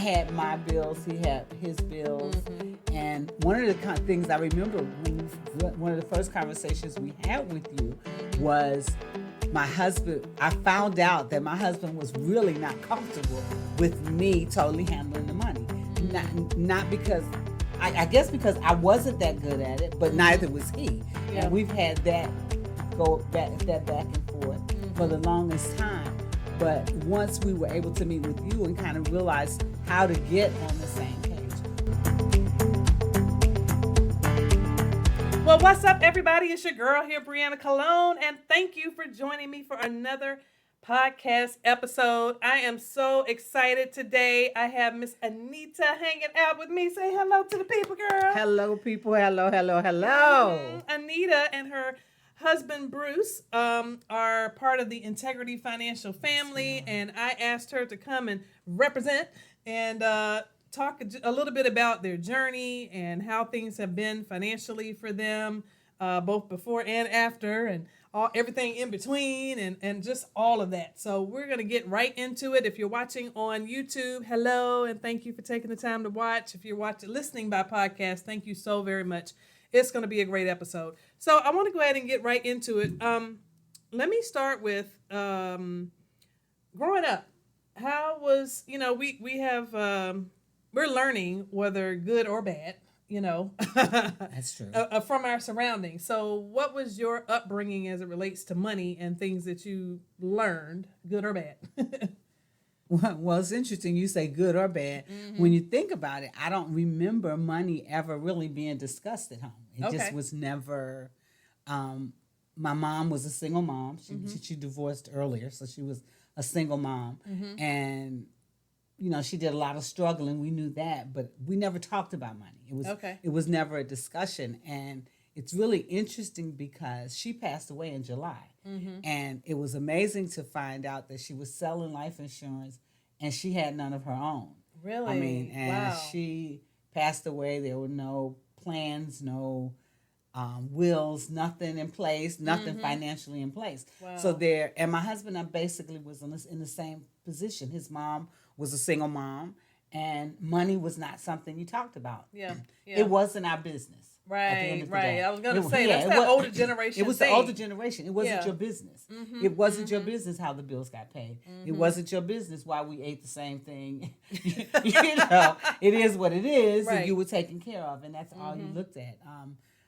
had my bills, he had his bills. And one of the things I remember one of the first conversations we had with you was my husband. I found out that my husband was really not comfortable with me totally handling the money. Not because, I guess because I wasn't that good at it, but neither was he. Yeah. And we've had that back and forth for the longest time. But once we were able to meet with you and kind of realize how to get on the same page. Well, what's up, everybody? It's your girl here, Breanna Colón, and thank you for joining me for another podcast episode. I am so excited today. I have Miss Anita hanging out with me. Say hello to the people, girl. Hello, people. Hello. Anita and her husband, Bruce, are part of the Integrity Financial family, and I asked her to come and represent and talk a little bit about their journey and how things have been financially for them, both before and after, and everything in between, and just all of that. So we're going to get right into it. If you're watching on YouTube, hello, and thank you for taking the time to watch. If you're listening by podcast, thank you so very much. It's going to be a great episode. So I want to go ahead and get right into it. Let me start with growing up. How was, we have, we're learning whether good or bad, That's true. From our surroundings. So what was your upbringing as it relates to money and things that you learned, good or bad? Well, it's interesting you say good or bad. When you think about it, I don't remember money ever really being discussed at home. It just was never. My mom was a single mom. She divorced earlier, so she was a single mom. And, she did a lot of struggling. We knew that, but we never talked about money. It was never a discussion. And it's really interesting because she passed away in July. And it was amazing to find out that she was selling life insurance and she had none of her own. Really? Wow. She passed away. There were no plans, no wills, nothing in place, nothing financially in place. Wow. So and my husband, I basically was in the same position. His mom was a single mom and money was not something you talked about. Yeah. It wasn't our business. Right. Day. I was going to say, that's that older generation. It was the older generation. It wasn't your business. It wasn't your business how the bills got paid. It wasn't your business why we ate the same thing. It is what it is, and you were taken care of, and that's all you looked at.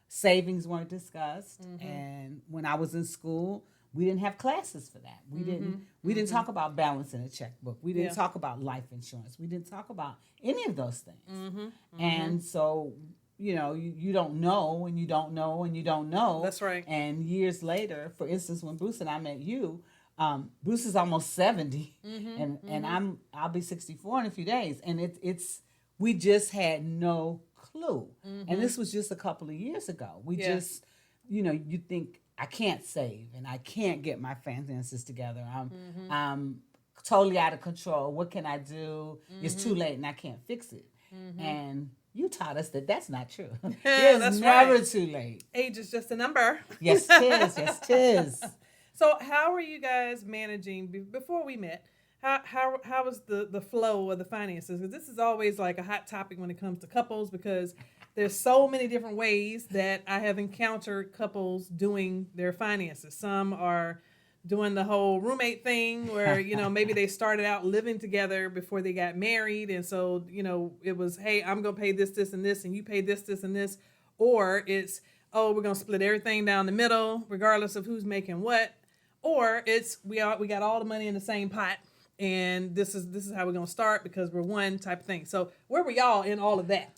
Savings weren't discussed, and when I was in school, we didn't have classes for that. We didn't talk about balancing a checkbook. We didn't talk about life insurance. We didn't talk about any of those things. And so, you don't know, and you don't know, and you don't know. That's right. And years later, for instance, when Bruce and I met you, Bruce is almost 70, and I'll be 64 in a few days, and it's we just had no clue. And this was just a couple of years ago. We just, you think, I can't save and I can't get my finances together. I'm totally out of control. What can I do? It's too late and I can't fix it. And you taught us that that's not true. It's never too late. Age is just a number. Yes, it is. Yes, it is. So how are you guys managing, before we met, how was the flow of the finances? Because this is always like a hot topic when it comes to couples, because there's so many different ways that I have encountered couples doing their finances. Some are doing the whole roommate thing where, maybe they started out living together before they got married. And so, it was, hey, I'm going to pay this, and this, and you pay this, and this. Or it's, oh, we're going to split everything down the middle, regardless of who's making what. Or it's, we got all the money in the same pot. And this is how we're going to start because we're one type of thing. So where were y'all in all of that?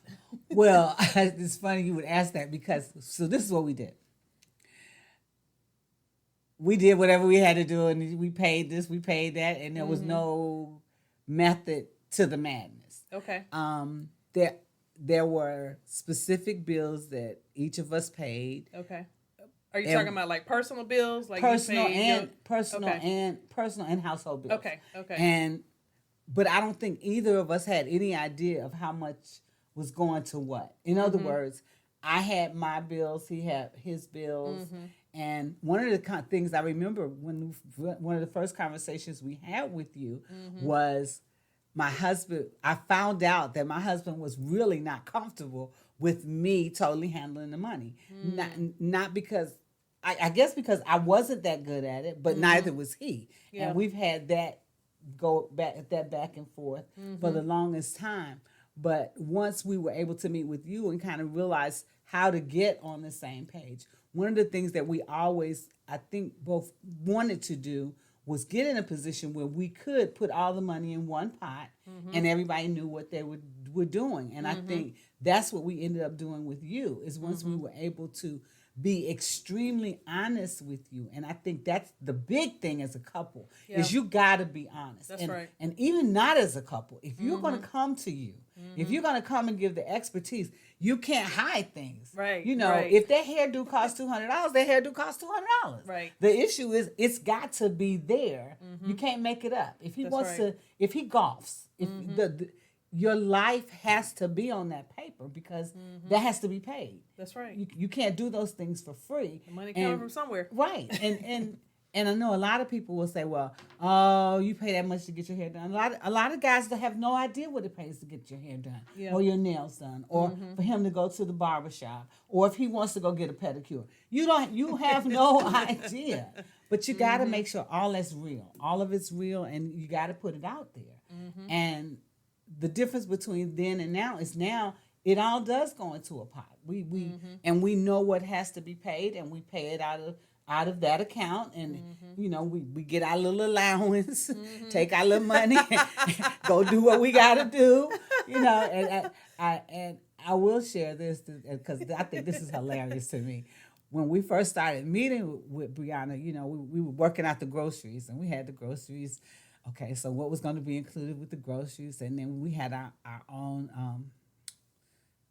Well, it's funny you would ask that because, so this is what we did. We did whatever we had to do, and we paid this, we paid that, and there was no method to the madness. Okay. There were specific bills that each of us paid. Okay. Are you talking about like personal bills, like personal and household bills? Okay. But I don't think either of us had any idea of how much was going to what. In other words, I had my bills, he had his bills, and one of the things I remember one of the first conversations we had with you was my husband, I found out that my husband was really not comfortable with me totally handling the money. Not because, I guess because I wasn't that good at it, but neither was he. Yeah. And we've had that back and forth for the longest time. But once we were able to meet with you and kind of realize how to get on the same page, one of the things that we always, I think, both wanted to do was get in a position where we could put all the money in one pot and everybody knew what they were doing. And I think that's what we ended up doing with you, is once we were able to be extremely honest with you. And I think that's the big thing as a couple, is you got to be honest. That's right. And even not as a couple, if you're going to come to you, if you're going to come and give the expertise, you can't hide things. Right. You know, if that hairdo costs $200, that hairdo costs $200. Right. The issue is it's got to be there. You can't make it up. If he if he golfs, if your life has to be on that paper, because that has to be paid. That's right. You can't do those things for free. The money coming from somewhere. Right. And I know a lot of people will say, well, oh, you pay that much to get your hair done. A lot of guys that have no idea what it pays to get your hair done or your nails done, or for him to go to the barbershop, or if he wants to go get a pedicure. You have no idea. But you got to make sure all that's real. All of it's real, and you got to put it out there. And the difference between then and now is now it all does go into a pot. And we know what has to be paid, and we pay it out of that account, and you know, we get our little allowance, take our little money, go do what we gotta do, you know. And I will share this because I think this is hilarious to me. When we first started meeting with Breanna, you know, we were working out the groceries, and we had the groceries. Okay, so what was going to be included with the groceries, and then we had our own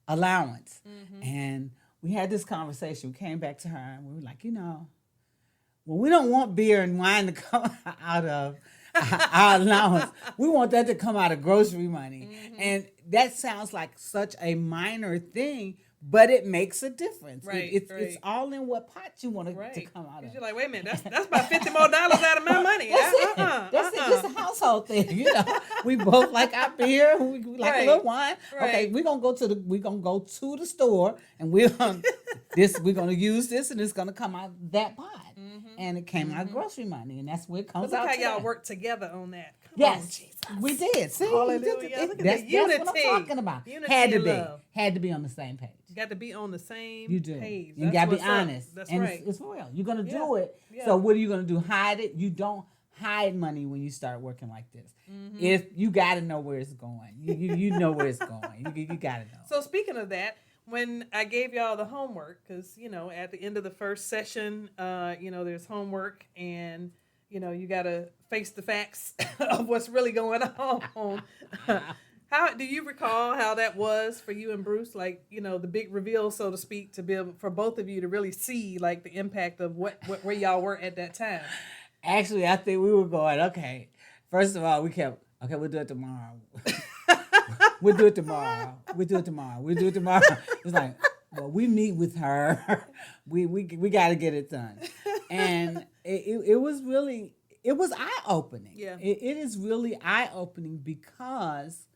allowance, and we had this conversation. We came back to her, and we were like, you know, well, we don't want beer and wine to come out of our allowance. We want that to come out of grocery money. And that sounds like such a minor thing, but it makes a difference. Right, It's all in what pot you want to come out of. You're like, wait a minute, that's about $50 more out of my money. That's it. Just a household thing. You know, we both like our beer. We like a little wine. Right. Okay, we're gonna go to the store, and we're gonna use this, and it's gonna come out that pot. And it came out of grocery money, and that's where it comes out. Look how y'all work together on that. Yes, we did. See, hallelujah. Look at the unity. That's what I'm talking about. Unity Had to be on the same page. You got to be on the same page. You got to be honest. That's and right. It's for real. You're going to do it. Yeah. So what are you going to do? Hide it? You don't hide money when you start working like this. If you got to know where it's going. You know where it's going. You got to know. So speaking of that, when I gave y'all the homework, because, you know, at the end of the first session, you know, there's homework, and, you know, you got to face the facts of what's really going on. How do you recall how that was for you and Bruce? Like, you know, the big reveal, so to speak, to be able, for both of you to really see like the impact of where y'all were at that time. Actually, I think we were going, okay, first of all, we kept, okay, we'll do it tomorrow. We'll do it tomorrow. It's like, well, we meet with her. We got to get it done. And it was really, it was eye-opening. Yeah. It is really eye-opening because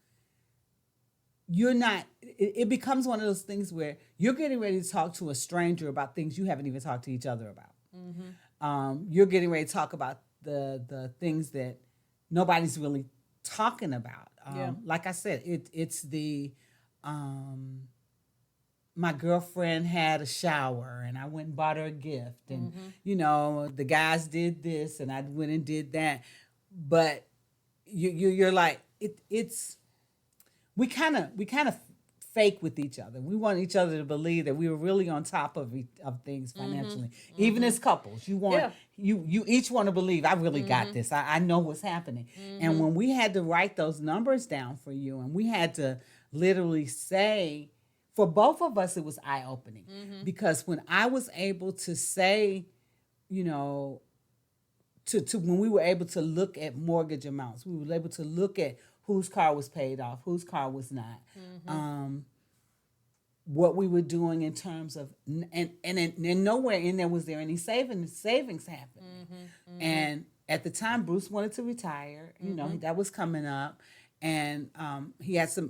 you're not, it becomes one of those things where you're getting ready to talk to a stranger about things you haven't even talked to each other about. You're getting ready to talk about the things that nobody's really talking about. Like I said, it's the my girlfriend had a shower, and I went and bought her a gift, and you know, the guys did this, and I went and did that. But you're like, it's we kind of fake with each other. We want each other to believe that we were really on top of things financially. Even as couples, you want you each want to believe I really got this. I know what's happening. And when we had to write those numbers down for you, and we had to literally say, for both of us, it was eye-opening. Because when I was able to say, you know, to when we were able to look at mortgage amounts, we were able to look at whose car was paid off, whose car was not. What we were doing in terms of, and nowhere in there was there any savings happening. And at the time, Bruce wanted to retire. You know, that was coming up. and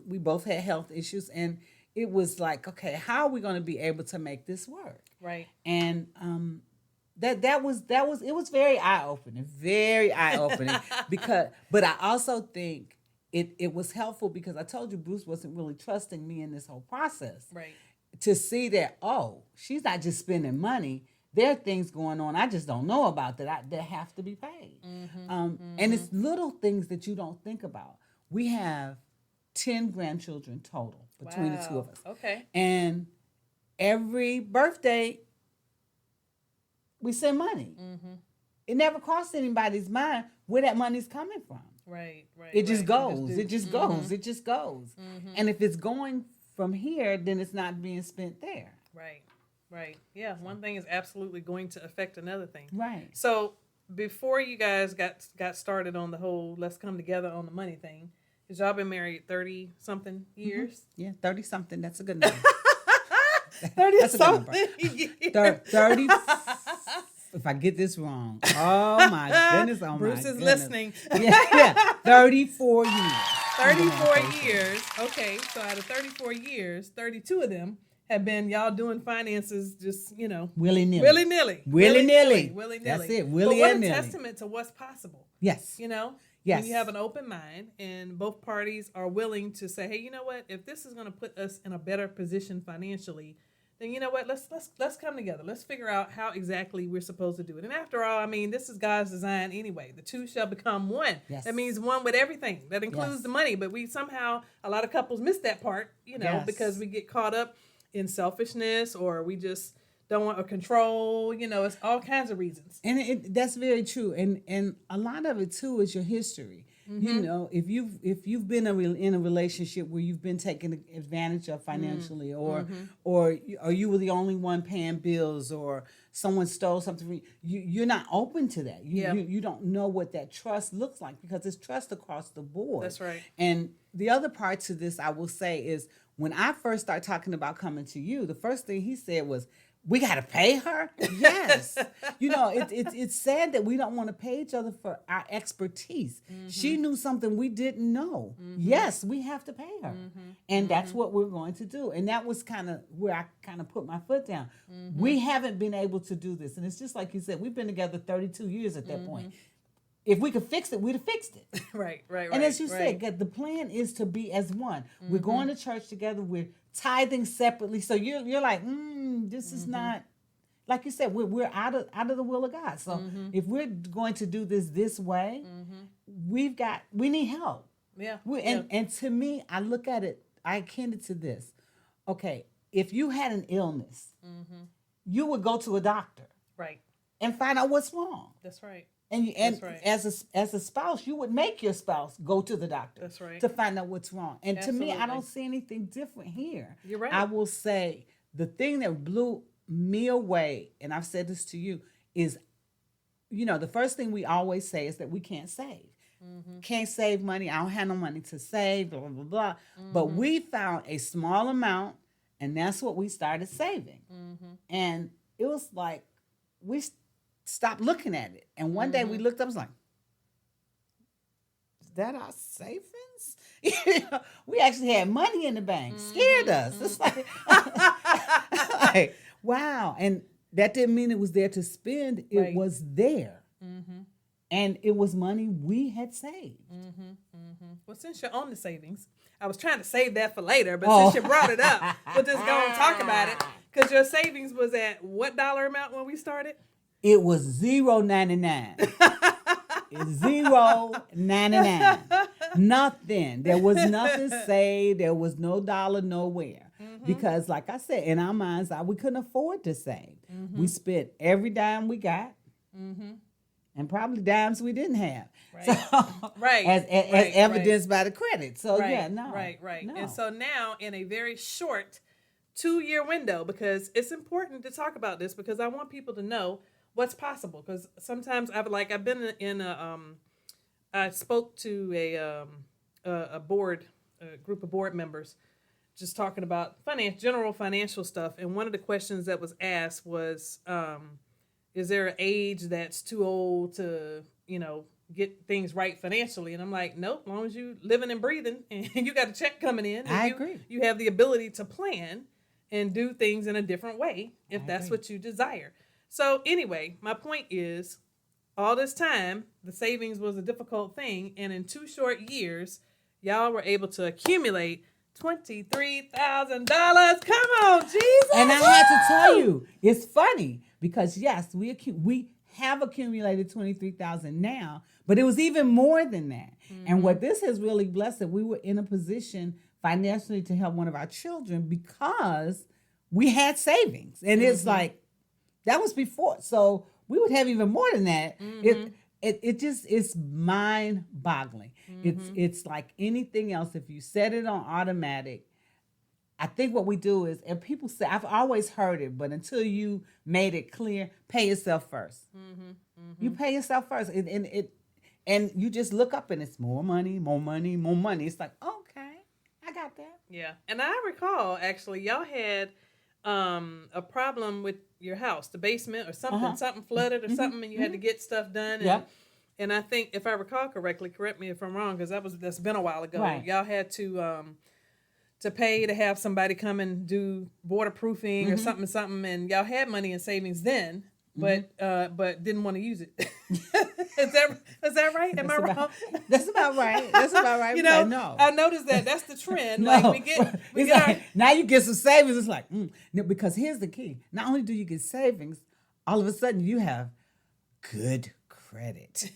we both had health issues, and it was like, okay, how are we going to be able to make this work? Right. And that was it was very eye opening, but I also think it was helpful because I told you Bruce wasn't really trusting me in this whole process. Right. To see that, oh, she's not just spending money. There are things going on I just don't know about that have to be paid. And it's little things that you don't think about. We have 10 grandchildren total between the two of us. Okay. And every birthday, we send money. It never crossed anybody's mind where that money's coming from. Right. It just goes. It just goes. It just goes. And if it's going from here, then it's not being spent there. Right. Yeah. One thing is absolutely going to affect another thing. Right. So before you guys got started on the whole let's come together on the money thing, because y'all been married 30-something years? Yeah, 30-something. That's a good number. 30-something years. 30. If I get this wrong, oh my goodness, Bruce is listening. Yeah, 34 years. 34 years. Okay, so out of 34 years, 32 of them have been y'all doing finances just, willy-nilly. Willy-nilly. That's it, But willy-nilly. what a testament to what's possible. Yes. Yes. When you have an open mind and both parties are willing to say, hey, you know what? If this is going to put us in a better position financially, then you know what? Let's come together. Let's figure out how exactly we're supposed to do it. And after all, I mean, this is God's design anyway. The two shall become one. Yes. That means one with everything. That includes the money. But we somehow, a lot of couples miss that part, because we get caught up in selfishness, or we just don't want to control. It's all kinds of reasons. And that's very true. And a lot of it too is your history. If you've been in a relationship where you've been taken advantage of financially, or you were the only one paying bills, or someone stole something from you, you're not open to that. You don't know what that trust looks like, because it's trust across the board. That's right. And the other part to this, I will say, is when I first started talking about coming to you, the first thing he said was, we got to pay her? Yes. It's sad that we don't want to pay each other for our expertise. She knew something we didn't know. Yes, we have to pay her. And that's what we're going to do. And that was kind of where I kind of put my foot down. We haven't been able to do this. And it's just like you said, we've been together 32 years at that point. If we could fix it, we'd have fixed it. Right. And as you said, the plan is to be as one. We're going to church together. We're tithing separately. So you're like, this is not, like you said, we're out of the will of God. So if we're going to do this way, we need help. Yeah. And to me, I look at it, I akin it to this. Okay, if you had an illness, you would go to a doctor. Right. And find out what's wrong. That's right. And right. as a spouse, you would make your spouse go to the doctor. That's right. To find out what's wrong. And Absolutely. To me, I don't see anything different here. You're right. I will say the thing that blew me away, and I've said this to you, is, the first thing we always say is that we can't save. Can't save money. I don't have no money to save, blah, blah, blah. But we found a small amount, and that's what we started saving. And it was like, we stopped looking at it. And one day we looked up, I was like, is that our savings? We actually had money in the bank. Scared us. It's like, wow. And that didn't mean it was there to spend. It was there. And it was money we had saved. Well, since you're on the savings, I was trying to save that for later, but since you brought it up, we'll just go and talk about it. Because your savings was at what dollar amount when we started? It was $0.99. $0.99. Nothing. There was nothing saved. There was no dollar nowhere. Because, like I said, in our minds, we couldn't afford to save. We spent every dime we got, and probably dimes we didn't have. Right. So, as evidenced by the credit. So Right. No. And so now, in a very short 2-year window, because it's important to talk about this, because I want people to know what's possible. Because sometimes I spoke to a group of board members, just talking about general financial stuff. And one of the questions that was asked was, is there an age that's too old to, get things right financially. And I'm like, nope, as long as you living and breathing and you got a check coming in, and I agree. You have the ability to plan and do things in a different way if that's what you desire. So anyway, my point is, all this time, the savings was a difficult thing. And in 2 short years, y'all were able to accumulate $23,000. Come on, Jesus. And I had to tell you, it's funny because yes, we have accumulated $23,000 now, but it was even more than that. Mm-hmm. And what this has really blessed that we were in a position financially to help one of our children because we had savings. And it's like, that was before. So we would have even more than that. Mm-hmm. It just, it's mind boggling. Mm-hmm. It's like anything else. If you set it on automatic, I think what we do is, and people say, I've always heard it, but until you made it clear, pay yourself first. Mm-hmm. Mm-hmm. You pay yourself first. And you just look up and it's more money, more money, more money. It's like, okay, I got that. Yeah. And I recall, actually, y'all had a problem with your house, the basement or something, something flooded or something, and you had to get stuff done. And I think, if I recall correctly, correct me if I'm wrong, because that's been a while ago. Right. Y'all had to pay to have somebody come and do waterproofing or something, and y'all had money in savings then, but didn't want to use it. Is that right? Am I wrong? That's about right. That's about right. You know, no. I noticed that's the trend. No. Like we get now you get some savings. It's like because here's the key. Not only do you get savings, all of a sudden you have good credit.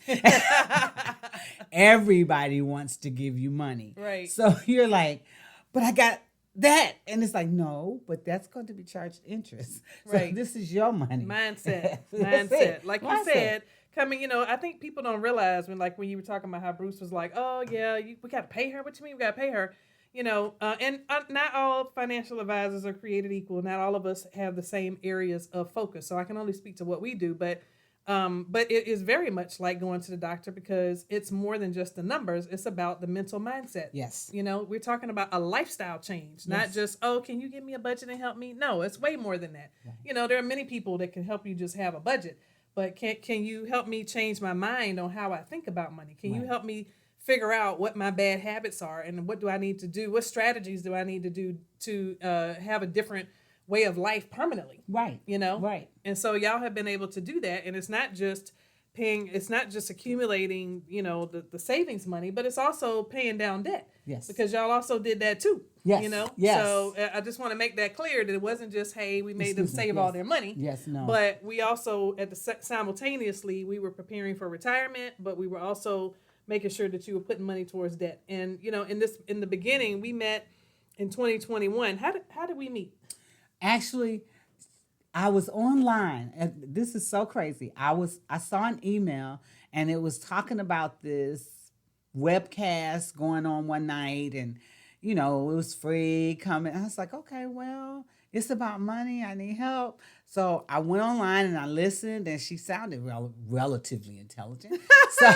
Everybody wants to give you money. Right. So you're like, but I got that. And it's like, no, but that's going to be charged interest. Right. So this is your money. Mindset. Like you said, I think people don't realize when you were talking about how Bruce was like, oh yeah, we got to pay her. What you mean we got to pay her? And not all financial advisors are created equal. Not all of us have the same areas of focus. So I can only speak to what we do, but it is very much like going to the doctor because it's more than just the numbers. It's about the mental mindset. Yes. We're talking about a lifestyle change, not just, oh, can you give me a budget and help me? No, it's way more than that. Yeah. There are many people that can help you just have a budget, but can you help me change my mind on how I think about money? Can you help me figure out what my bad habits are and what do I need to do? What strategies do I need to do to have a different way of life permanently? Right. Right. And so y'all have been able to do that. And it's not just accumulating, the savings money, but it's also paying down debt. Yes. Because y'all also did that too. Yes. Yes. So I just want to make that clear that it wasn't just, hey, we made them save all their money. Yes, no. But we also, simultaneously, we were preparing for retirement, but we were also making sure that you were putting money towards debt. And, in the beginning, we met in 2021. How did we meet? Actually, I was online, and this is so crazy. I saw an email, and it was talking about this webcast going on one night, and it was free coming. I was like, okay, well, it's about money. I need help. So I went online and I listened, and she sounded relatively intelligent. So,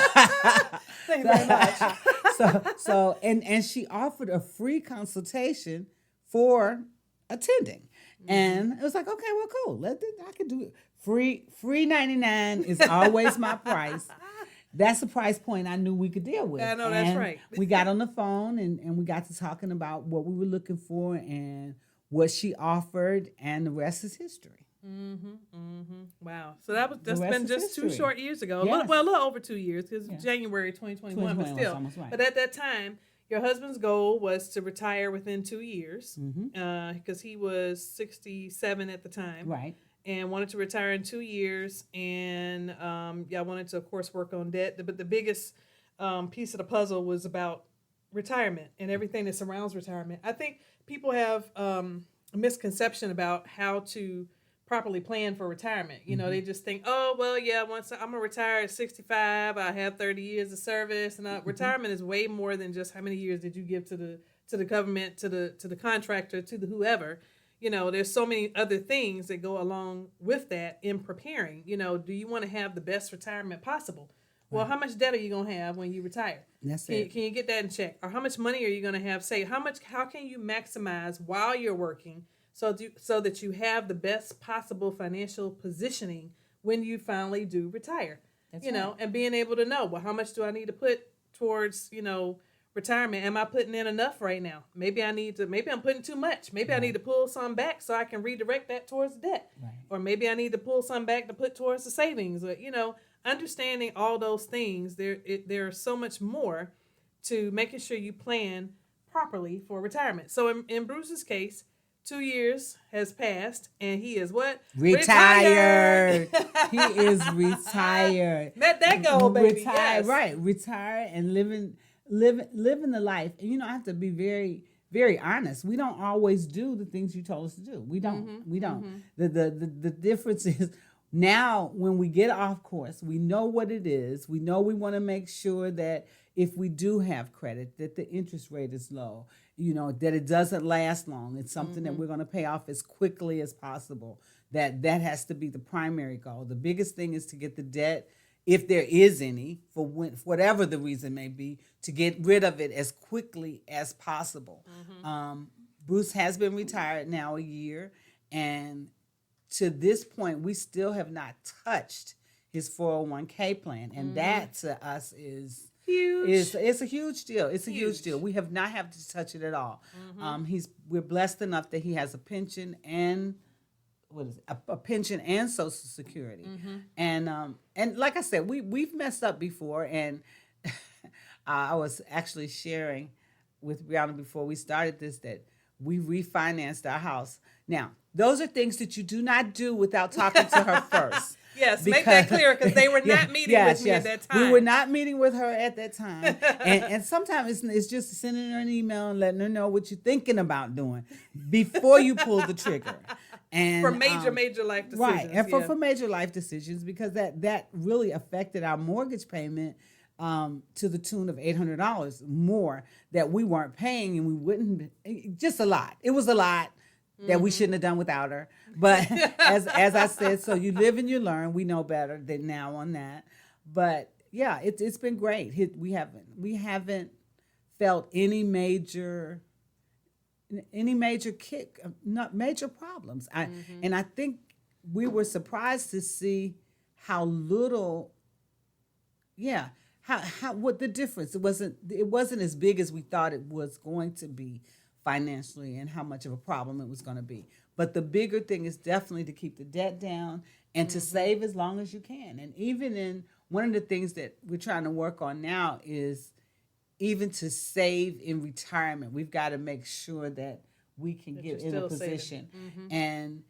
thank you very much. so and she offered a free consultation for attending. And it was like, okay, well, cool. I could do it. Free $99 is always my price. That's the price point I knew we could deal with. I know, that's right. We got on the phone and we got to talking about what we were looking for and what she offered, and the rest is history. Wow. So that's been just history. 2 short years ago. Yes. A little over 2 years, because January 2021, but still. Right. But at that time, your husband's goal was to retire within 2 years, because he was 67 at the time. Right. And wanted to retire in 2 years. And y'all wanted to, of course, work on debt. But the biggest piece of the puzzle was about retirement and everything that surrounds retirement. I think people have a misconception about how to properly plan for retirement. They just think, oh, well, yeah, once I'm going to retire at 65, I have 30 years of service. And retirement is way more than just how many years did you give to the government, to the contractor, to the whoever. There's so many other things that go along with that in preparing. Do you want to have the best retirement possible? Well, how much debt are you going to have when you retire? That's it. Can you get that in check? Or how much money are you going to have saved? How can you maximize while you're working so that you have the best possible financial positioning when you finally do retire? That's you know, right. and being able to know, well, how much do I need to put towards, retirement? Am I putting in enough right now? Maybe I'm putting too much. Maybe I need to pull some back so I can redirect that towards debt. Right. Or maybe I need to pull some back to put towards the savings. But, understanding all those things, there are so much more to making sure you plan properly for retirement. So in Bruce's case, 2 years has passed, and he is what? Retired. He is retired. Let that go, baby. Retired, Yes. right? Retired and living the life. And I have to be very, very honest. We don't always do the things you told us to do. We don't. Mm-hmm. We don't. Mm-hmm. The difference is now when we get off course, we know what it is. We know we want to make sure that if we do have credit, that the interest rate is low. That it doesn't last long. It's something that we're going to pay off as quickly as possible. That has to be the primary goal. The biggest thing is to get the debt, if there is any, for whatever the reason may be, to get rid of it as quickly as possible. Bruce has been retired now a year, and to this point, we still have not touched his 401k plan, and that to us is huge. It's a huge deal. It's a huge deal. We have not had to touch it at all. We're blessed enough that he has a pension and a pension and Social Security, and like I said, we've messed up before, and I was actually sharing with Breanna before we started this that we refinanced our house. Now, those are things that you do not do without talking to her first. Yes, make that clear, because they were not meeting with me at that time. We were not meeting with her at that time. and sometimes it's just sending her an email and letting her know what you're thinking about doing before you pull the trigger. And for major life decisions. Right, and for major life decisions, because that really affected our mortgage payment to the tune of $800 more that we weren't paying, and we wouldn't, just a lot. It was a lot that we shouldn't have done without her. But as I said, so you live and you learn. We know better than now on that. But yeah, it's been great. We haven't felt any major not major problems. And I think we were surprised to see how little. Yeah, how what the difference. It wasn't as big as we thought it was going to be financially, and how much of a problem it was going to be. But the bigger thing is definitely to keep the debt down and to save as long as you can. And even in one of the things that we're trying to work on now is even to save in retirement. We've got to make sure that we can get in a position. And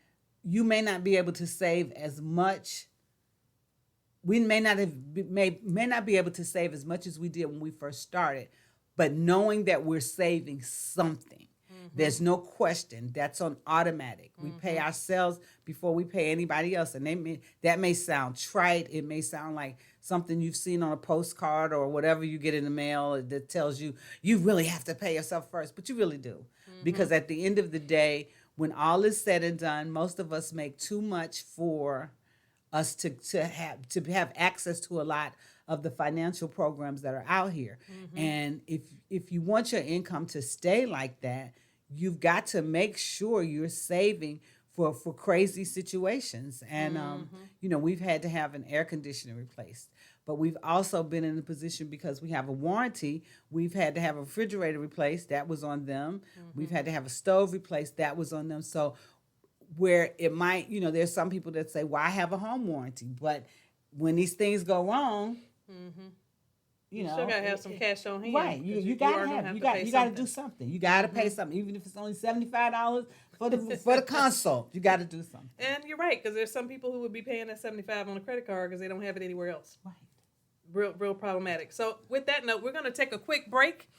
you may not be able to save as much. We may not be able to save as much as we did when we first started, but knowing that we're saving something, there's no question, that's on automatic. We pay ourselves before we pay anybody else, and that may sound trite. It may sound like something you've seen on a postcard or whatever you get in the mail that tells you really have to pay yourself first, but you really do, because at the end of the day, when all is said and done, most of us make too much for us to have access to a lot of the financial programs that are out here. And if you want your income to stay like that, you've got to make sure you're saving for crazy situations. And we've had to have an air conditioner replaced, but we've also been in a position, because we have a warranty, we've had to have a refrigerator replaced. That was on them. We've had to have a stove replaced. That was on them. So where it might, there's some people that say, well, I have a home warranty, but when these things go wrong, you still gotta have some cash on hand. Right. You gotta do something. You gotta pay something, even if it's only $75 for the consult. You gotta do something. And you're right, because there's some people who would be paying that $75 on a credit card because they don't have it anywhere else. Right. Real problematic. So with that note, we're gonna take a quick break,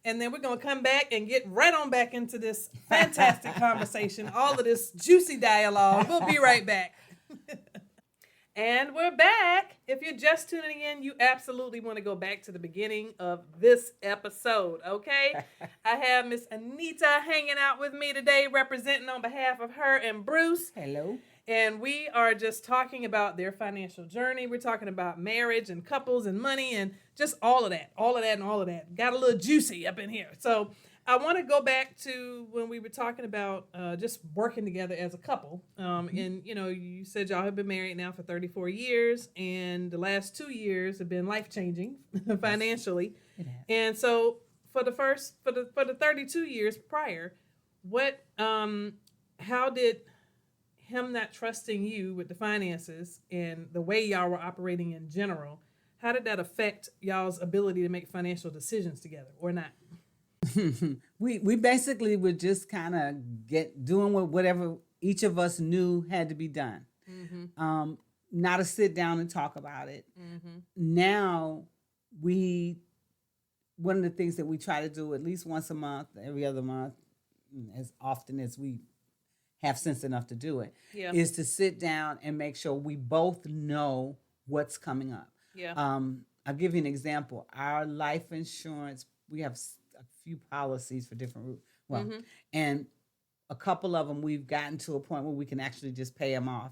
and then we're gonna come back and get right on back into this fantastic conversation, all of this juicy dialogue. We'll be right back. And we're back. If you're just tuning in, you absolutely want to go back to the beginning of this episode, okay? I have Miss Anita hanging out with me today, representing on behalf of her and Bruce. Hello. And we are just talking about their financial journey. We're talking about marriage and couples and money and just all of that. Got a little juicy up in here. So I want to go back to when we were talking about just working together as a couple. And, you said y'all have been married now for 34 years, and the last 2 years have been life-changing financially. And so for the 32 years prior, how did him not trusting you with the finances and the way y'all were operating in general, how did that affect y'all's ability to make financial decisions together or not? we basically would just kind of doing whatever each of us knew had to be done. Not to sit down and talk about it. Now one of the things that we try to do at least once a month, every other month, as often as we have sense enough to do it, is to sit down and make sure we both know what's coming up. I'll give you an example. Our life insurance, we have a few policies for different and a couple of them we've gotten to a point where we can actually just pay them off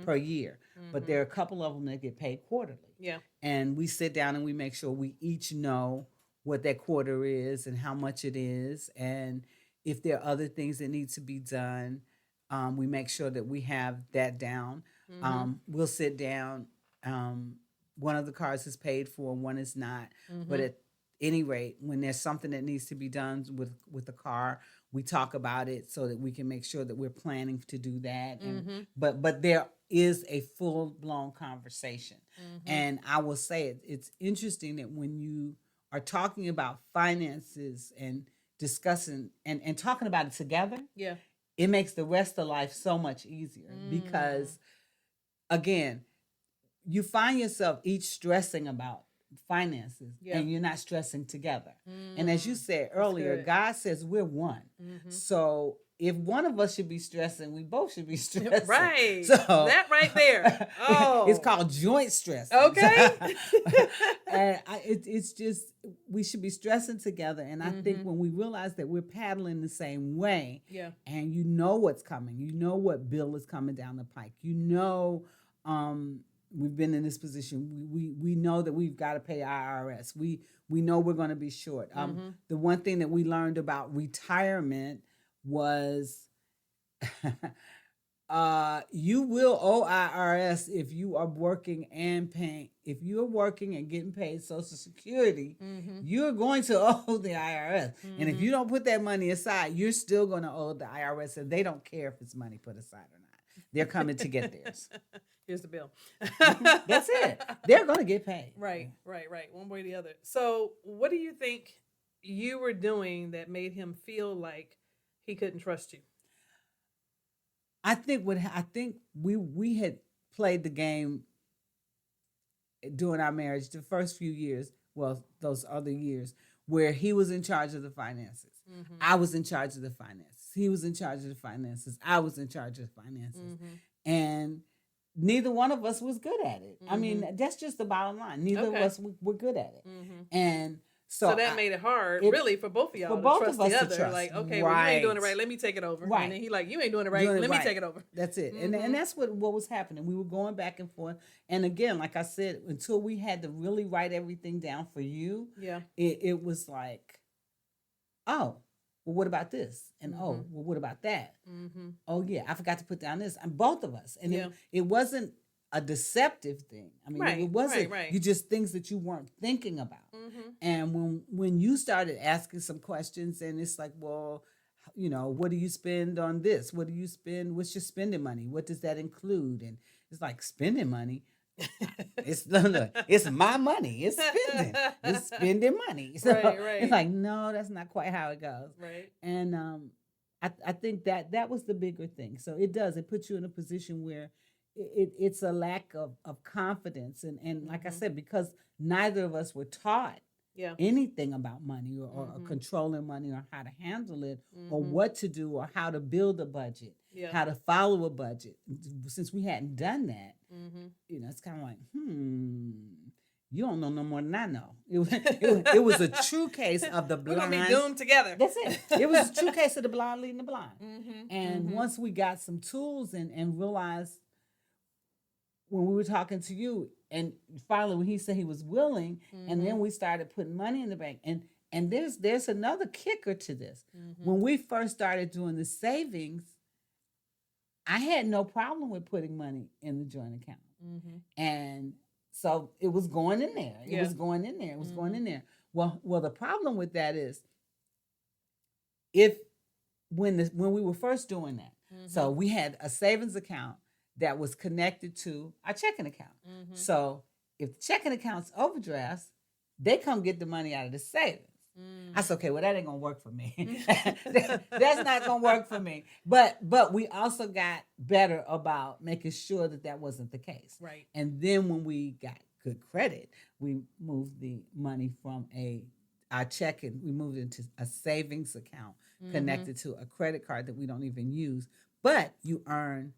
per year. But there are a couple of them that get paid quarterly. And we sit down and we make sure we each know what that quarter is and how much it is, and if there are other things that need to be done, we make sure that we have that down. We'll sit down. One of the cars is paid for, one is not. But at any rate, when there's something that needs to be done with the car, we talk about it so that we can make sure that we're planning to do that. And, but there is a full-blown conversation. And I will say it's interesting that when you are talking about finances and discussing and talking about it together, it makes the rest of life so much easier because, again, you find yourself each stressing about finances and you're not stressing together. And as you said earlier, God says we're one. So if one of us should be stressing, we both should be stressing. Right. So that right there. Oh, it's called joint stress. Okay. And it's just, we should be stressing together. And I think when we realize that we're paddling the same way, and you know what's coming, you know what bill is coming down the pike, we've been in this position. We know that we've got to pay IRS. We know we're going to be short. The one thing that we learned about retirement was you will owe IRS if you are working and paying. If you're working and getting paid Social Security, you're going to owe the IRS. And if you don't put that money aside, you're still going to owe the IRS, and they don't care if it's money put aside or not. They're coming to get theirs. Here's the bill. That's it. They're going to get paid. Right. One way or the other. So what do you think you were doing that made him feel like he couldn't trust you? I think we had played the game during our marriage, the first few years, well, those other years, where he was in charge of the finances. I was in charge of the finances. He was in charge of the finances. I was in charge of the finances. And neither one of us was good at it. I mean, that's just the bottom line. Neither of us were good at it. And so that made it hard, really, for both of y'all to trust the other. Like, okay, well, you ain't doing it right. Let me take it over. Right. And then he like, you ain't doing it right. Let me take it over. That's it. And that's what was happening. We were going back and forth. And again, like I said, until we had to really write everything down for you, it was like, oh, well, what about this? And oh, well, what about that? Oh, yeah, I forgot to put down this. And both of us. And it wasn't a deceptive thing. I mean, it wasn't you just things that you weren't thinking about. And when you started asking some questions, and it's like, well, what do you spend on this? What do you spend? What's your spending money? What does that include? And it's like, spending money. It's my money. It's spending. It's spending money. So it's like, no, that's not quite how it goes. Right. And I think that was the bigger thing. So it puts you in a position where it's a lack of confidence. And like I said, because neither of us were taught anything about money or controlling money or how to handle it or what to do or how to build a budget, how to follow a budget. Since we hadn't done that, it's kind of like, you don't know no more than I know. It was a true case of the blind. We're going to be doomed together. That's it. It was a true case of the blind leading the blind. And once we got some tools and realized when we were talking to you, and finally when he said he was willing, and then we started putting money in the bank, and And there's another kicker to this. When we first started doing the savings, I had no problem with putting money in the joint account. And so it was going in there. It was going in there. It was going in there. Well, the problem with that is when we were first doing that, so we had a savings account that was connected to our checking account. So if the checking account's overdrafts, they come get the money out of the savings. I said, okay, well, that ain't gonna work for me. That's not gonna work for me. But we also got better about making sure that wasn't the case. Right. And then when we got good credit, we moved the money from our checking, we moved it into a savings account connected to a credit card that we don't even use. But you earn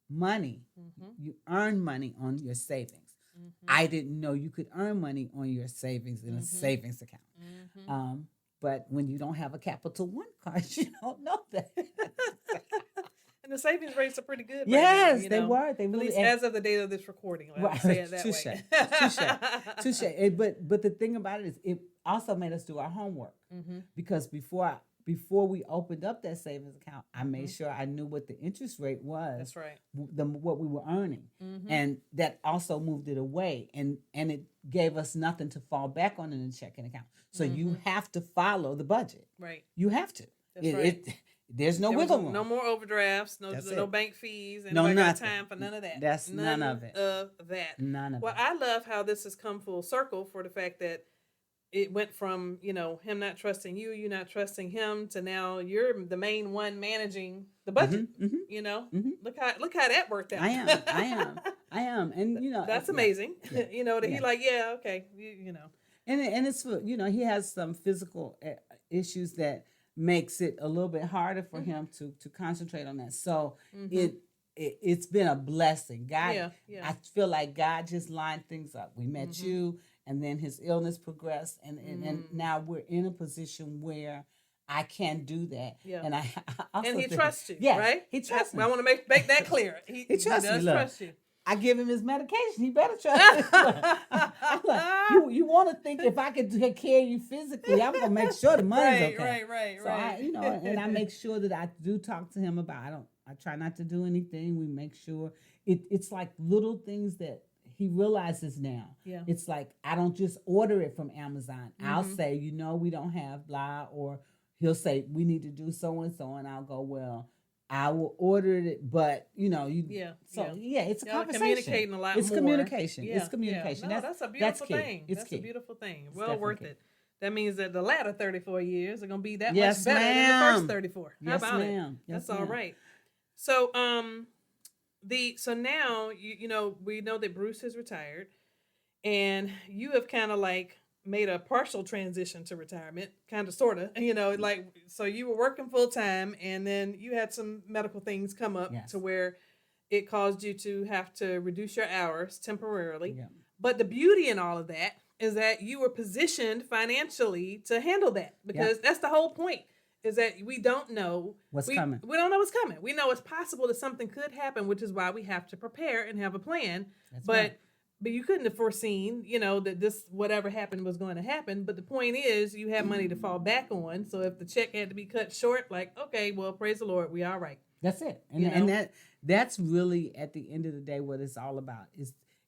money. You earn money on your savings. I didn't know you could earn money on your savings in a savings account. But when you don't have a Capital One card, you don't know that. And the savings rates are pretty good. Yes, right now, they were. They really, at least as of the date of this recording. Right. Say it that way. Touche. But the thing about it is, it also made us do our homework because before we opened up that savings account, I made sure I knew what the interest rate was. That's right. What we were earning, and that also moved it away, and it gave us nothing to fall back on in the checking account. So you have to follow the budget. Right. You have to. That's right. There's no wiggle room. No more overdrafts. No bank fees. And no, I got nothing. time for none of that. That's none of it. None of it. Well, I love how this has come full circle for the fact that it went from, him not trusting you not trusting him, to now you're the main one managing the budget. Look how that worked out. I am. And that's amazing. Yeah. He like, okay, And it's he has some physical issues that makes it a little bit harder for him to concentrate on that. So it's been a blessing. God, I feel like God just lined things up. We met you, and then his illness progressed, and now we're in a position where I can do that. Yeah. And I also and he think, trusts you, yes, right? He trusts me. I want to make that clear. He trusts me. Trust you. I give him his medication. He better trust me. I'm like, you want to think if I could take care of you physically, I'm gonna make sure the money's okay. Right. So and I make sure that I do talk to him about. I try not to do anything. We make sure it's like little things that he realizes now. Yeah. It's like I don't just order it from Amazon. I'll say, we don't have blah, or he'll say we need to do so and so, and I'll go, well, I will order it, but it's a conversation. Communicating a lot more. It's communication. Yeah. It's communication. Yeah. No, that's a beautiful thing. That's a beautiful thing. Well worth it. That means that the latter 34 years are going to be that much better than the first 34. How yes, about ma'am. it? Yes, that's all right. So so now we know that Bruce has retired, and you have kind of like made a partial transition to retirement, kind of, sort of, so you were working full time, and then you had some medical things come up to where it caused you to have to reduce your hours temporarily. Yeah. But the beauty in all of that is that you were positioned financially to handle that, because that's the whole point, is that we don't know what's coming. We don't know what's coming. We know it's possible that something could happen, which is why we have to prepare and have a plan. That's right. But you couldn't have foreseen, that this, whatever happened, was going to happen. But the point is, you have money to fall back on. So if the check had to be cut short, like, okay, well, praise the Lord, we all right. That's it. And that's really, at the end of the day, what it's all about,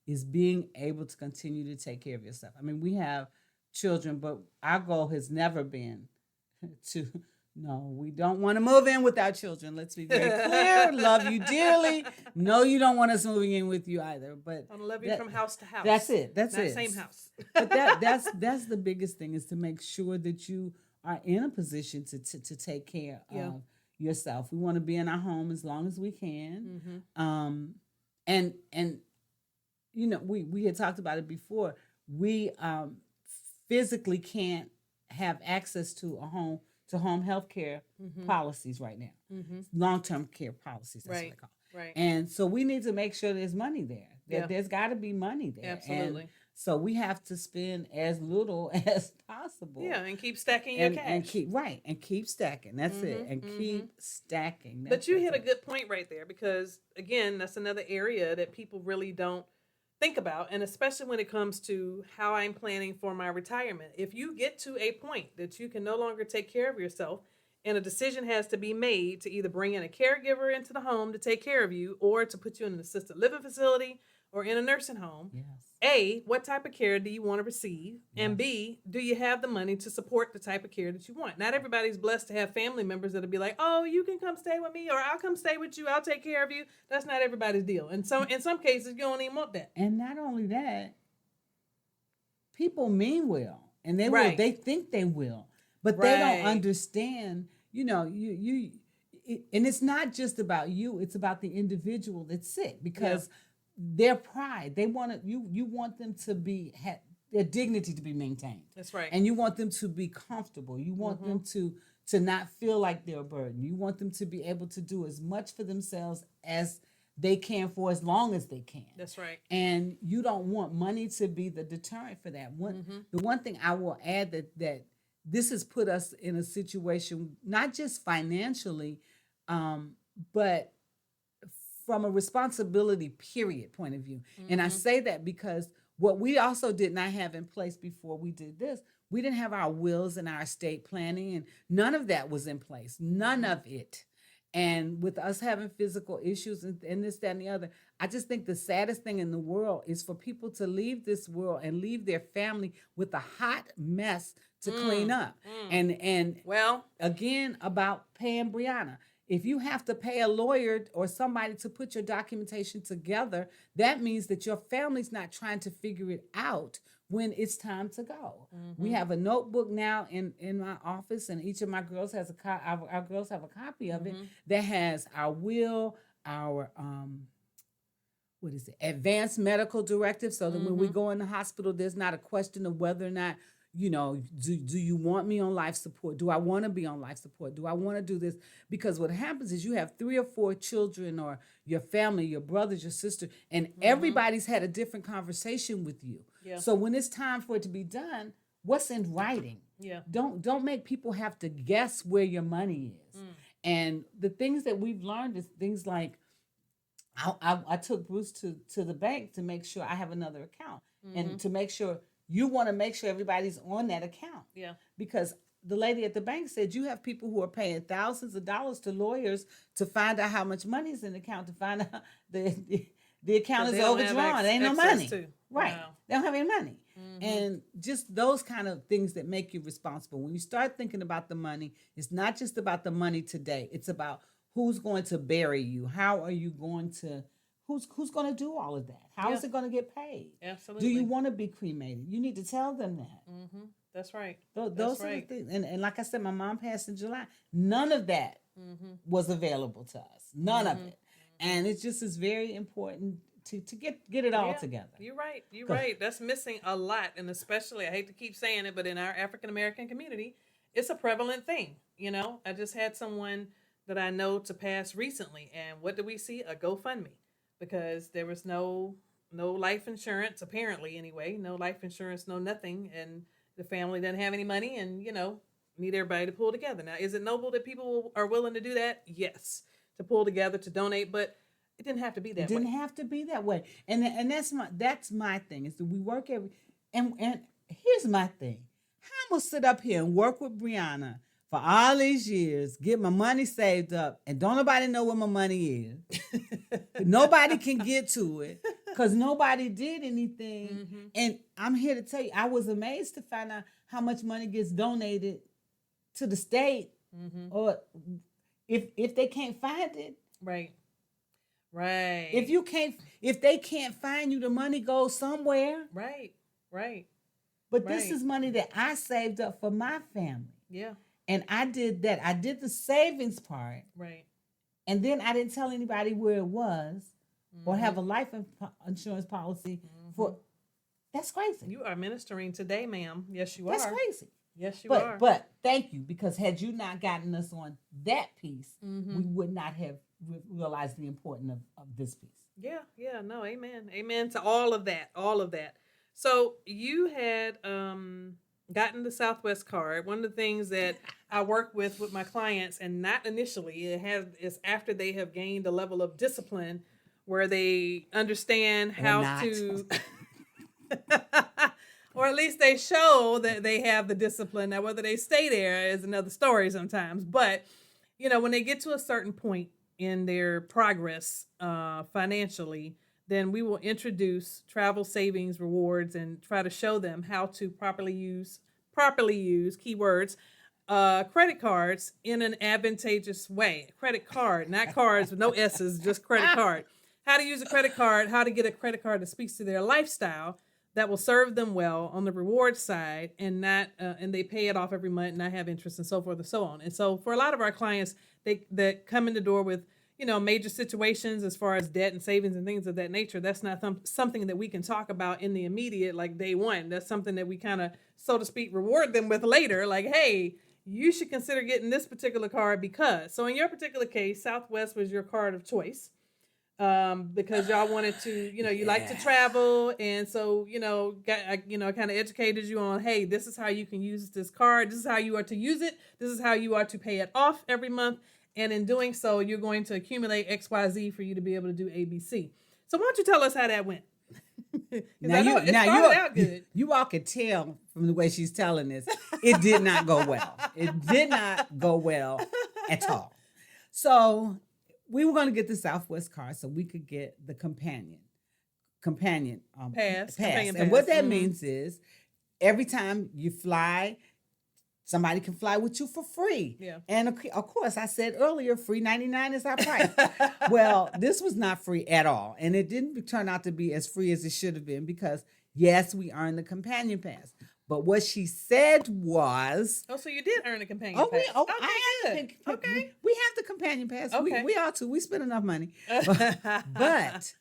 is being able to continue to take care of yourself. I mean, we have children, but our goal has never been to... No, we don't want to move in with our children. Let's be very clear. Love you dearly. No, you don't want us moving in with you either. But I love you from house to house. That's it. That's not it. Same house. But that's the biggest thing, is to make sure that you are in a position to take care of yourself. We want to be in our home as long as we can. And we had talked about it before. We physically can't have access to home health care policies right now. Long-term care policies, that's what they call it. Right. And so we need to make sure there's money there. There's got to be money there. Absolutely. And so we have to spend as little as possible. Yeah, and keep stacking your cash. And keep stacking. That's it. And keep stacking. But you hit a good point right there, because, again, that's another area that people really don't think about, and especially when it comes to how I'm planning for my retirement. If you get to a point that you can no longer take care of yourself, and a decision has to be made to either bring in a caregiver into the home to take care of you, or to put you in an assisted living facility or in a nursing home. Yes. A, what type of care do you want to receive? Yes. And B, do you have the money to support the type of care that you want? Not everybody's blessed to have family members that'll be like, oh, you can come stay with me, or I'll come stay with you. I'll take care of you. That's not everybody's deal. And so in some cases, you don't even want that. And not only that, people mean well, and they Right. will. They think they will, but they don't understand. You know, and it's not just about you. It's about the individual that's sick, because their pride. They want to. You want them to be their dignity to be maintained. That's right. And you want them to be comfortable. You want them to not feel like they're a burden. You want them to be able to do as much for themselves as they can for as long as they can. That's right. And you don't want money to be the deterrent for that. The one thing I will add that this has put us in a situation, not just financially, but from a responsibility period point of view. And I say that because what we also did not have in place before we did this, we didn't have our wills and our estate planning, and none of that was in place. None of it. And with us having physical issues and this, that, and the other, I just think the saddest thing in the world is for people to leave this world and leave their family with a hot mess to clean up. And well, again, about paying Breanna. If you have to pay a lawyer or somebody to put your documentation together, that means that your family's not trying to figure it out when it's time to go. We have a notebook now in my office, and each of my girls has our girls have a copy of it that has our will, our advanced medical directive, so that when we go in the hospital, there's not a question of whether or not, you know, do you want me on life support? Do I want to be on life support? Do I want to do this? Because what happens is you have 3 or 4 children, or your family, your brothers, your sister, and everybody's had a different conversation with you. Yeah. So when it's time for it to be done, what's in writing? Yeah. Don't make people have to guess where your money is. And the things that we've learned is things like, I took Bruce to the bank to make sure I have another account, and to make sure. You want to make sure everybody's on that account. Yeah. Because the lady at the bank said you have people who are paying thousands of dollars to lawyers to find out how much money's in the account, to find out the account is overdrawn. There ain't no money. Right. Wow. They don't have any money. And just those kind of things that make you responsible. When you start thinking about the money, it's not just about the money today. It's about who's going to bury you. How are you going to... Who's going to do all of that? How is it going to get paid? Absolutely. Do you want to be cremated? You need to tell them that. That's right. Those are the things. And like I said, my mom passed in July. None of that was available to us. None of it. And it just is very important to get it all together. You're right. You're right. That's missing a lot. And especially, I hate to keep saying it, but in our African-American community, it's a prevalent thing. You know, I just had someone that I know to pass recently. And what did we see? A GoFundMe. Because there was no life insurance, apparently anyway, no life insurance, no nothing, and the family doesn't have any money, and need everybody to pull together. Now, is it noble that people are willing to do that? Yes, to pull together, to donate, but it didn't have to be that way. It didn't have to be that way, and that's my thing is that we work and here's my thing: how I'm gonna sit up here and work with Breanna for all these years, get my money saved up, and don't nobody know where my money is. Nobody can get to it because nobody did anything. And I'm here to tell you, I was amazed to find out how much money gets donated to the state, or if they can't find it. Right. If they can't find you, the money goes somewhere. Right. But this is money that I saved up for my family. Yeah. And I did that. I did the savings part. Right. And then I didn't tell anybody where it was or have a life insurance policy for. That's crazy. You are ministering today, ma'am. Yes, you are. That's crazy. Yes, you are. But thank you, because had you not gotten us on that piece, we would not have realized the importance of this piece. Yeah. No, amen to all of that. So you had gotten the Southwest card. One of the things that I work with my clients, and not initially, it's after they have gained a level of discipline where they understand how to, or at least they show that they have the discipline. Now, whether they stay there is another story sometimes. But, when they get to a certain point in their progress financially, then we will introduce travel savings rewards and try to show them how to properly use keywords, credit cards in an advantageous way. Credit card, not cards with no S's, just credit card. How to use a credit card, how to get a credit card that speaks to their lifestyle that will serve them well on the reward side, and not and they pay it off every month and not have interest and so forth and so on. And so for a lot of our clients that come in the door with major situations as far as debt and savings and things of that nature, that's not something that we can talk about in the immediate, like day one. That's something that we kind of, so to speak, reward them with later. Like, hey, you should consider getting this particular card because. So in your particular case, Southwest was your card of choice because y'all wanted to, you like to travel. And so, I kind of educated you on, hey, this is how you can use this card. This is how you are to use it. This is how you are to pay it off every month. And in doing so, you're going to accumulate XYZ for you to be able to do ABC. So why don't you tell us how that went? You all can tell from the way she's telling this, it did not go well. It did not go well at all. So we were going to get the Southwest card so we could get the companion pass. And what that means is every time you fly, somebody can fly with you for free. Yeah. And of course, I said earlier, free 99 is our price. Well, this was not free at all. And it didn't turn out to be as free as it should have been because, yes, we earned the companion pass. But what she said was... Oh, so you did earn a companion pass. Okay. We have the companion pass. Okay. We ought to. We spent enough money. But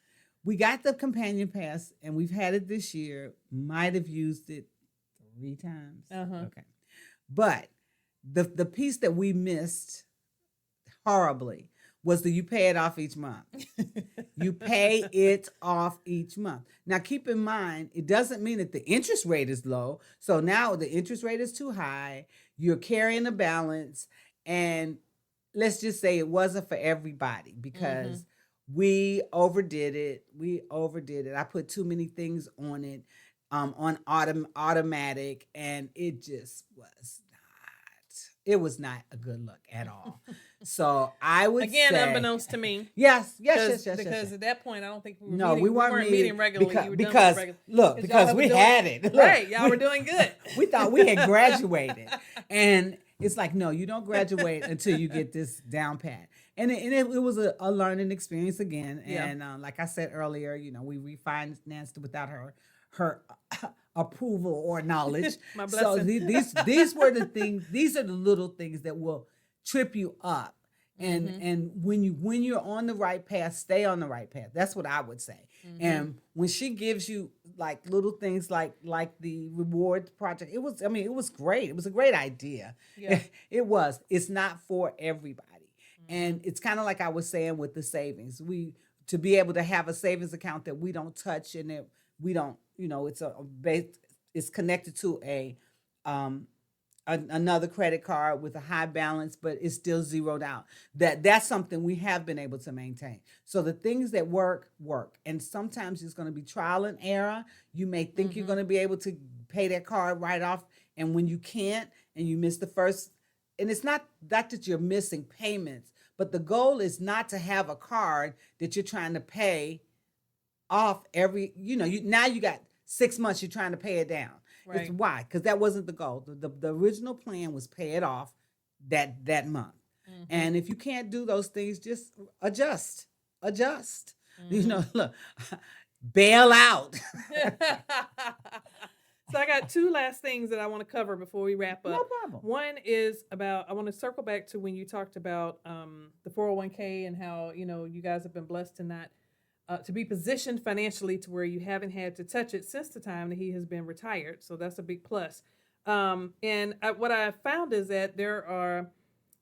we got the companion pass, and we've had it this year. Might have used it 3 times. Okay. But the piece that we missed horribly was that you pay it off each month. You pay it off each month. Now, keep in mind, it doesn't mean that the interest rate is low. So now the interest rate is too high. You're carrying a balance. And let's just say it wasn't for everybody because we overdid it. I put too many things on it. On automatic, and it just was not a good look at all. So I would say, unbeknownst to me, yes. Because at that point, I don't think we weren't meeting regularly. Because we had it. Right, y'all were doing good. We thought we had graduated, and it's like, no, you don't graduate until you get this down pat. And it was a learning experience again. And like I said earlier, we refinanced without her approval or knowledge. My blessing. So these were the things. These are the little things that will trip you up. And when you're on the right path, stay on the right path. That's what I would say. And when she gives you like little things like the rewards project, it was great. It was a great idea. Yeah. It was. It's not for everybody. And it's kind of like I was saying with the savings. To be able to have a savings account that we don't touch and that we don't, it's connected to another credit card with a high balance, but it's still zeroed out. That's something we have been able to maintain. So the things that work. And sometimes it's going to be trial and error. You may think you're going to be able to pay that card right off. And when you can't and you miss the first, and it's not that you're missing payments, but the goal is not to have a card that you're trying to pay off every, now you got 6 months you're trying to pay it down. Right. It's why? Because that wasn't the goal. The original plan was pay it off that month. And if you can't do those things, just adjust. Look, bail out. So I got 2 last things that I want to cover before we wrap up. No problem. One is I want to circle back to when you talked about the 401k and how, you guys have been blessed to not to be positioned financially to where you haven't had to touch it since the time that he has been retired. So that's a big plus. What I found is that there are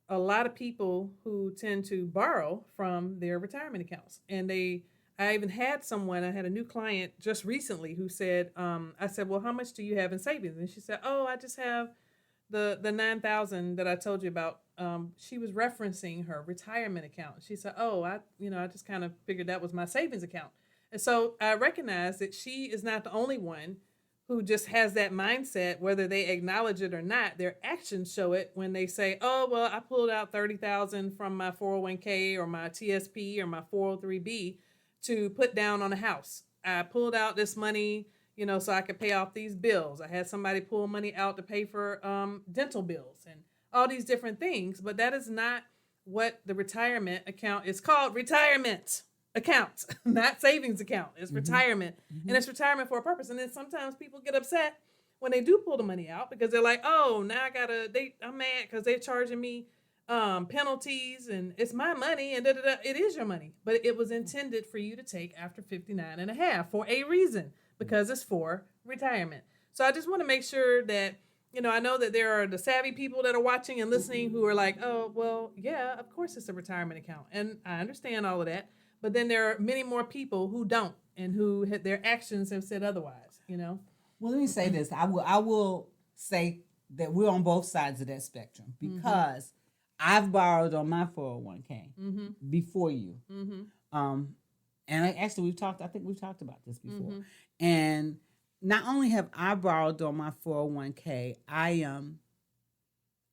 a lot of people who tend to borrow from their retirement accounts. And I even had a new client just recently who said, I said, well, how much do you have in savings? And she said, oh, I just have the 9,000 that I told you about, she was referencing her retirement account. She said, "Oh, I just kind of figured that was my savings account." And so I recognize that she is not the only one who just has that mindset, whether they acknowledge it or not. Their actions show it when they say, "Oh, well, I pulled out 30,000 from my 401k or my TSP or my 403b to put down on a house. I pulled out this money, so I could pay off these bills. I had somebody pull money out to pay for dental bills and all these different things." But that is not what the retirement account is called. Retirement account, not savings account. It's retirement. And it's retirement for a purpose. And then sometimes people get upset when they do pull the money out because they're like, "Oh, now I'm mad because they're charging me penalties and it's my money and da-da-da." It is your money, but it was intended for you to take after 59 and a half for a reason, because it's for retirement. So I just want to make sure that, I know that there are the savvy people that are watching and listening who are like, "Oh, well, yeah, of course it's a retirement account." And I understand all of that. But then there are many more people who don't and who their actions have said otherwise, Well, let me say this. I will say that we're on both sides of that spectrum, because I've borrowed on my 401k before you. And actually I think we've talked about this before. And not only have I borrowed on my 401k, I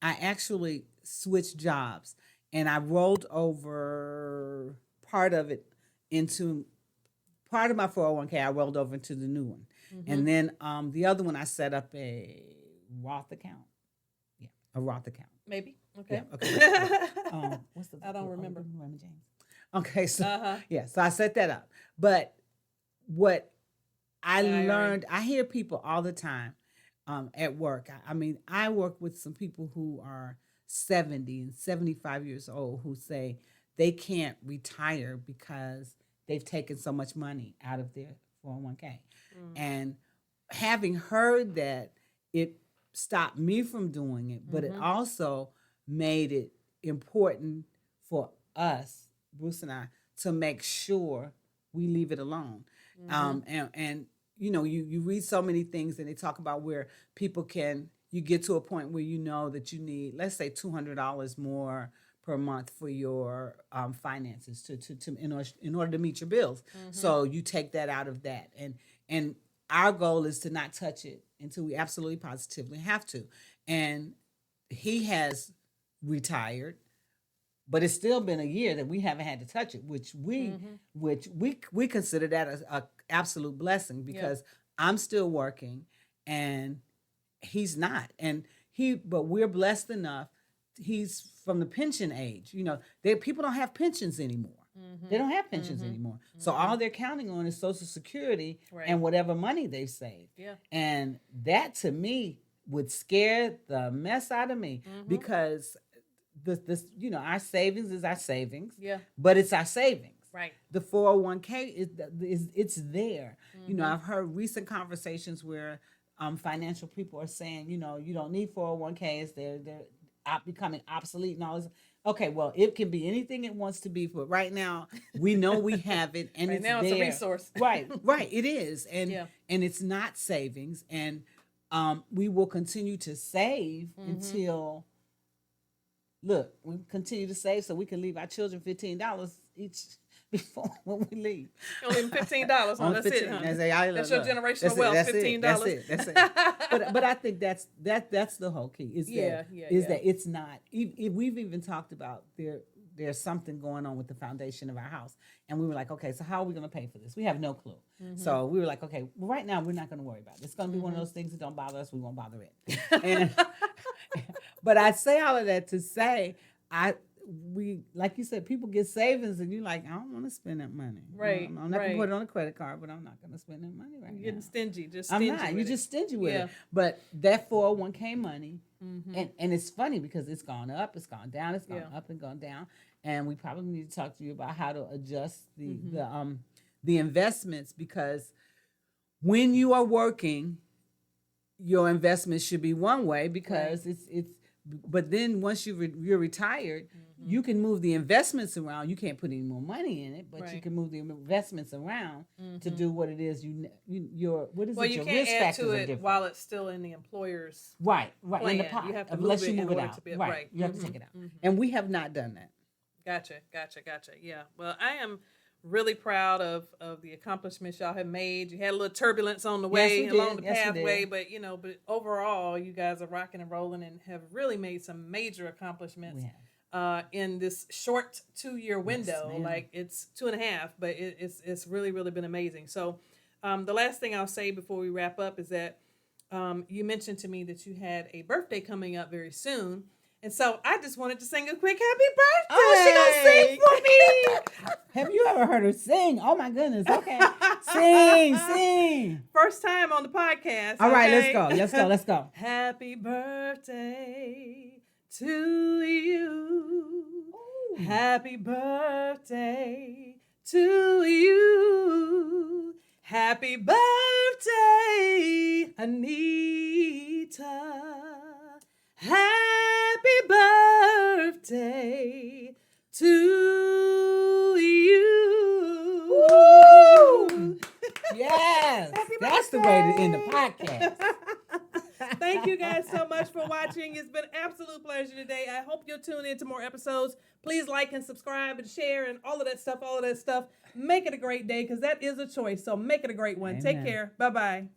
actually switched jobs, and I rolled over part of my 401k. I rolled over into the new one. And then the other one, I set up a Roth account. Yeah, a Roth account. Maybe. Okay. Yeah, okay. What's the? I don't remember. Raymond James. Okay, so so I set that up. But what I learned, I hear people all the time at work. I work with some people who are 70 and 75 years old who say they can't retire because they've taken so much money out of their 401k. And having heard that, it stopped me from doing it, but it also made it important for us, Bruce and I, to make sure we leave it alone. And you read so many things, and they talk about where you get to a point where you know that you need, let's say, $200 more per month for your finances to in order to meet your bills. So you take that out of that, and our goal is to not touch it until we absolutely positively have to. And he has retired, but it's still been a year that we haven't had to touch it, which we consider that a absolute blessing, because I'm still working and he's not, but we're blessed enough. He's from the pension age. People don't have pensions anymore. They don't have pensions anymore. So all they're counting on is Social Security and whatever money they've saved. Yeah. And that, to me, would scare the mess out of me, because our savings is our savings. Yeah. But it's our savings. Right. The 401k it's there. I've heard recent conversations where financial people are saying, you don't need 401ks. They're becoming obsolete and all this. Okay, well, it can be anything it wants to be, but right now we know we have it, and it's now there. It's a resource. Right, it is, and it's not savings, and we will continue to save until. Look, we continue to save so we can leave our children $15 each before when we leave. Only $15. That's it. Huh? That's your generational wealth. $15. That's it. But I think that's the whole key. That it's not. We've even talked about there's something going on with the foundation of our house, and we were like, okay, so how are we going to pay for this? We have no clue. So we were like, okay, well, right now we're not going to worry about it. It's going to be one of those things that don't bother us. We won't bother it. But I say all of that to say, we like you said, people get savings, and you're like, I don't want to spend that money. Right. I'm not going to put it on a credit card, but I'm not going to spend that money right now. You're getting stingy. I'm not. You're just stingy with it. But that 401k money, and it's funny because it's gone up, it's gone down, it's gone up and gone down, and we probably need to talk to you about how to adjust the investments, because when you are working, your investment should be one way, because it's But then once you're retired, you can move the investments around. You can't put any more money in it, but you can move the investments around to do what it is your you can't add to it while it's still in the employer's right plan. in the pot. You have to unless move it you move in it order out. to be Right. You have to take it out. And we have not done that. Gotcha. Yeah. Well, I am really proud of the accomplishments y'all have made. You had a little turbulence on the way along the pathway, but but overall, you guys are rocking and rolling and have really made some major accomplishments in this short 2-year window. Yes, like it's 2.5, but it's really been amazing. So, the last thing I'll say before we wrap up is that you mentioned to me that you had a birthday coming up very soon. And so I just wanted to sing a quick happy birthday. Oh, she gonna sing for me. Have you ever heard her sing? Oh my goodness. Okay. Sing. First time on the podcast. All right, let's go. Happy birthday to you. Ooh. Happy birthday to you. Happy birthday, Anita. Happy birthday to you. Woo! Yes. That's the way to end the podcast. Thank you guys so much for watching. It's been an absolute pleasure today. I hope you'll tune in to more episodes. Please like and subscribe and share and all of that stuff. Make it a great day because that is a choice. So make it a great one. Amen. Take care. Bye-bye.